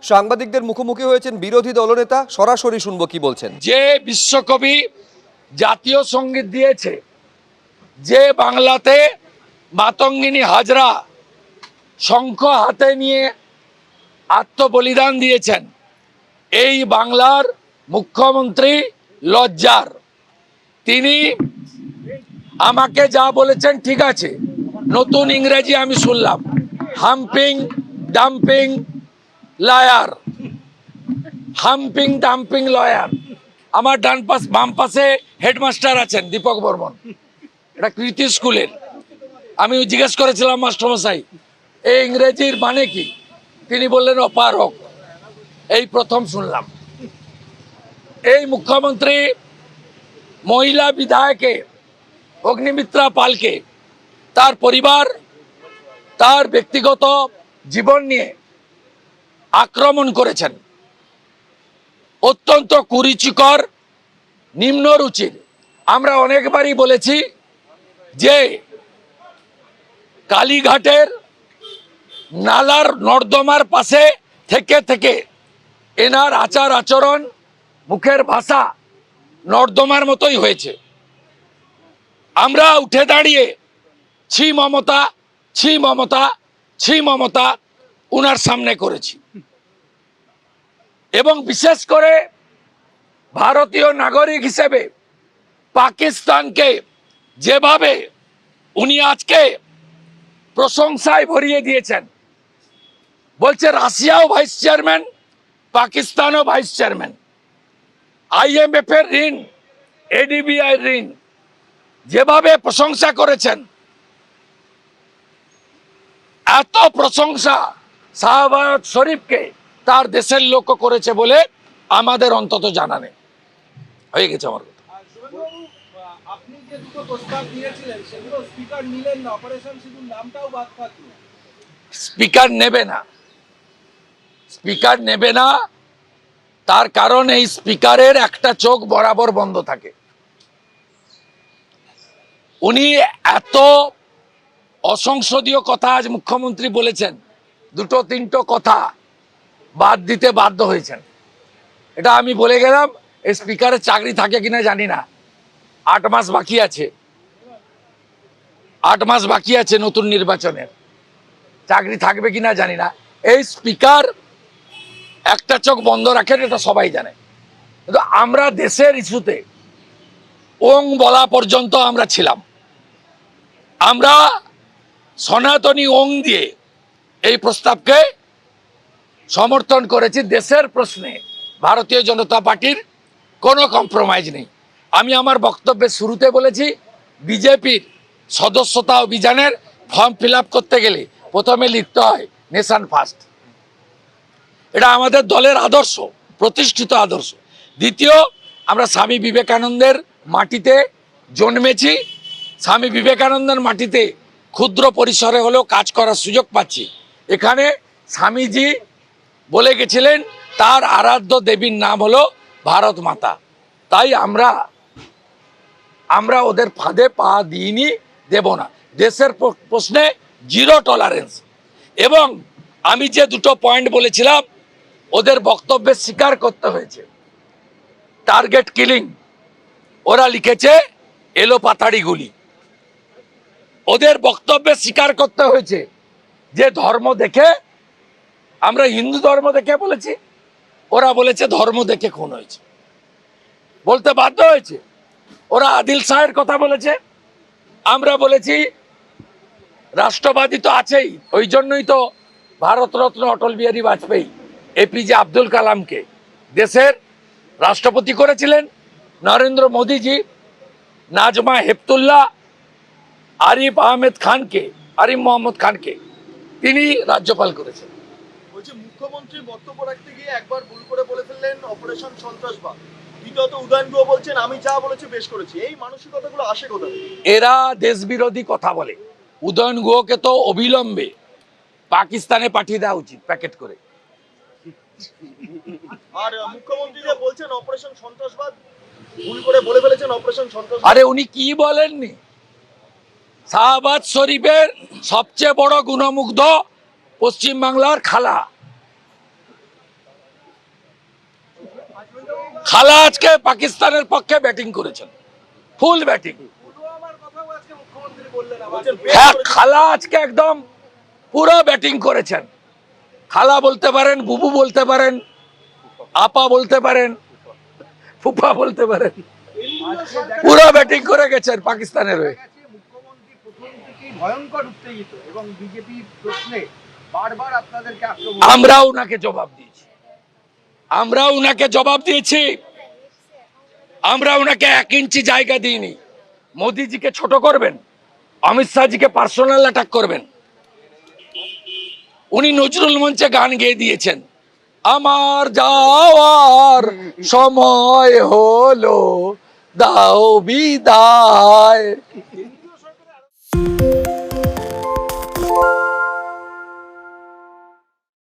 সাংবাদিকদের মুখোমুখি হয়েছেন বিরোধী দলনেতা, সরাসরি শুনবো কি বলছেন। যে বিশ্বকবি জাতীয় সঙ্গীত দিয়েছে, যে বাংলাতে মাতঙ্গিনী হাজরা শঙ্খ হাতে নিয়ে আত্মবলিদান দিয়েছেন, এই বাংলার মুখ্যমন্ত্রী লজ্জার। তিনি আমাকে যা বলেছেন ঠিক আছে, নতুন ইংরেজি আমি শুনলাম, humping dumping liar, humping dumping lawyer. আমার ডান পাশ বাম পাশে হেডমাস্টার আছেন দীপক বর্মন, এটা কৃতি স্কুলের। আমি জিজ্ঞেস করেছিলাম মাস্টারমশাই এই ইংরেজির মানে কি, তিনি বললেন অপারক। এই প্রথম শুনলাম। এই মুখ্যমন্ত্রী মহিলা বিধায়কে অগ্নিমিত্রা পালকে, তার পরিবার, তার ব্যক্তিগত জীবন নিয়ে আক্রমণ করেছেন। অত্যন্ত কুরুচিকর, নিম্নরুচির। আমরা অনেকবারই বলেছি যে কালীঘাটের নালার নর্দমার পাশে থেকে থেকে এনার আচার আচরণ, মুখের ভাষা নর্দমার মতোই হয়েছে। আমরা উঠে দাঁড়িয়ে ছি মমতা, ছি মমতা, ছি মমতা উনার সামনে করেছি। এবং বিশেষ করে ভারতীয় নাগরিক হিসেবে পাকিস্তানকে যেভাবে উনি আজকে প্রশংসায় ভরিয়ে দিয়েছেন, বলছে রাশিয়াও ভাইস চেয়ারম্যান, পাকিস্তানও ভাইস চেয়ারম্যান, IMF এর ঋণ, ADBI ঋণ, যেভাবে প্রশংসা করেছেন, এত প্রশংসা শাহবাজ শরীফকে তার দেশের লোক করেছে বলে আমাদের অন্তত জানা নেই। হয়ে গেছে আমার কথা। আপনি যে দুটো প্রস্তাব দিয়েছিলেন সেগুলো স্পিকার নিলেন না, অপারেশন সিঁদুর নামটাও বাদ থাকলো। স্পিকার নেবে না, স্পিকার নেবে না। তার কারণ এই স্পিকারের একটা চোখ বরাবর বন্ধ থাকে। উনি এত অসংসদীয় কথা আজ মুখ্যমন্ত্রী বলেছেন, দুটো তিনটো কথা বাদ দিতে বাধ্য হয়েছেন। এটা আমি বলে গেলাম। এই স্পিকারের চাকরি থাকে কিনা জানি না, 8 মাস বাকি আছে, 8 মাস বাকি আছে নতুন নির্বাচনের, চাকরি থাকবে কিনা জানি না। এই স্পিকার একটা চোখ বন্ধ রাখেন, এটা সবাই জানে। কিন্তু আমরা দেশের ইস্যুতে ওং বলা পর্যন্ত আমরা ছিলাম। আমরা সনাতনী ওং দিয়ে এই প্রস্তাবকে সমর্থন করেছি। দেশের প্রশ্নে ভারতীয় জনতা পার্টির কোনো কম্প্রোমাইজ নেই। আমি আমার বক্তব্যের শুরুতে বলেছি, বিজেপির সদস্যতা অভিযানের ফর্ম ফিল আপ করতে গেলে প্রথমে লিখতে হয় নেশন ফার্স্ট। এটা আমাদের দলের আদর্শ, প্রতিষ্ঠিত আদর্শ। দ্বিতীয়, আমরা স্বামী বিবেকানন্দের মাটিতে জন্মেছি, স্বামী বিবেকানন্দের মাটিতে ক্ষুদ্র পরিসরে হলেও কাজ করার সুযোগ পাচ্ছি। এখানে স্বামীজি বলে গেছিলেন তার আরাধ্য দেবীর নাম হলো ভারত মাতা। তাই আমরা ওদের ফাঁদে পা দিইনি, দেব না। দেশের প্রশ্নে জিরো টলারেন্স। এবং আমি যে দুটো পয়েন্ট বলেছিলাম ওদের বক্তব্যে স্বীকার করতে হয়েছে। টার্গেট কিলিং, ওরা লিখেছে এলো পাতাড়ি গুলি। ওদের বক্তব্যে স্বীকার করতে হয়েছে যে ধর্ম দেখে, আমরা হিন্দু ধর্ম দেখে বলেছি, ওরা বলেছে ধর্ম দেখে খুন হয়েছে, বলতে বাধ্য হয়েছে। ওরা আদিল শাহের কথা বলেছে, আমরা বলেছি রাষ্ট্রবাদী তো আছেই, ওই জন্যই তো ভারতরত্ন অটল বিহারী বাজপেয়ী APJ আব্দুল কালামকে দেশের রাষ্ট্রপতি করেছিলেন। নরেন্দ্র মোদীজি নাজমা হেপতুল্লাহ, আরিফ মোহাম্মদ খানকে তিনি রাজ্যপাল করেছেন। বলছি মুখ্যমন্ত্রী বক্তব্য রাখতে গিয়ে একবার ভুল করে বলে ফেললেন অপারেশন সন্ত্রাসবাদ, দ্বিতীয়ত উদয়ন গুহ বলছেন আমি যা বলেছি বেশ করেছি। এই মানসিকতাগুলো আসে কোথা থেকে? এরা দেশবিরোধী কথা বলে। উদয়ন গুহকে তো অবিলম্বে পাকিস্তানে পাঠিয়ে দেওয়া উচিত প্যাকেট করে। আর মুখ্যমন্ত্রী যে বলছেন অপারেশন সন্ত্রাসবাদ, ভুল করে বলে ফেলেছেন অপারেশন সন্ত্রাসবাদ। আরে উনি কি বলেননি, শাহবাজ শরীফের সবচেয়ে বড় গুণমুগ্ধ পশ্চিমবাংলার খালা, খালা আজকে পাকিস্তানের পক্ষে ব্যাটিং করেছেন, ফুল ব্যাটিং। বলছেন বেশ হ্যাঁ, করেছে। খালা আজকে একদম পুরো ব্যাটিং করেছেন। খালা বলতে পারেন, বুবু বলতে পারেন, আপা বলতে পারেন, ফুফা বলতে পারেন, পুরো ব্যাটিং করে গেছেন পাকিস্তানের হয়ে। মুখ্যমন্ত্রী প্রথম থেকেই ভয়ঙ্কর উত্তেজিত এবং বিজেপি প্রশ্নে বারবার আপনাদেরকে আক্রমণ। আমরাও উনাকে জবাব দিয়েছি, আমরা উনাকে 1 ইঞ্চি জায়গা দিইনি। মোদিজিকে ছোট করবেন, অমিত শাহজিকে পার্সোনাল অ্যাটাক করবেন। উনি নজরুল মঞ্চে গান গেয়ে দিয়েছেন, আমার যাওয়ার সময় হলো, দাও বিদায়।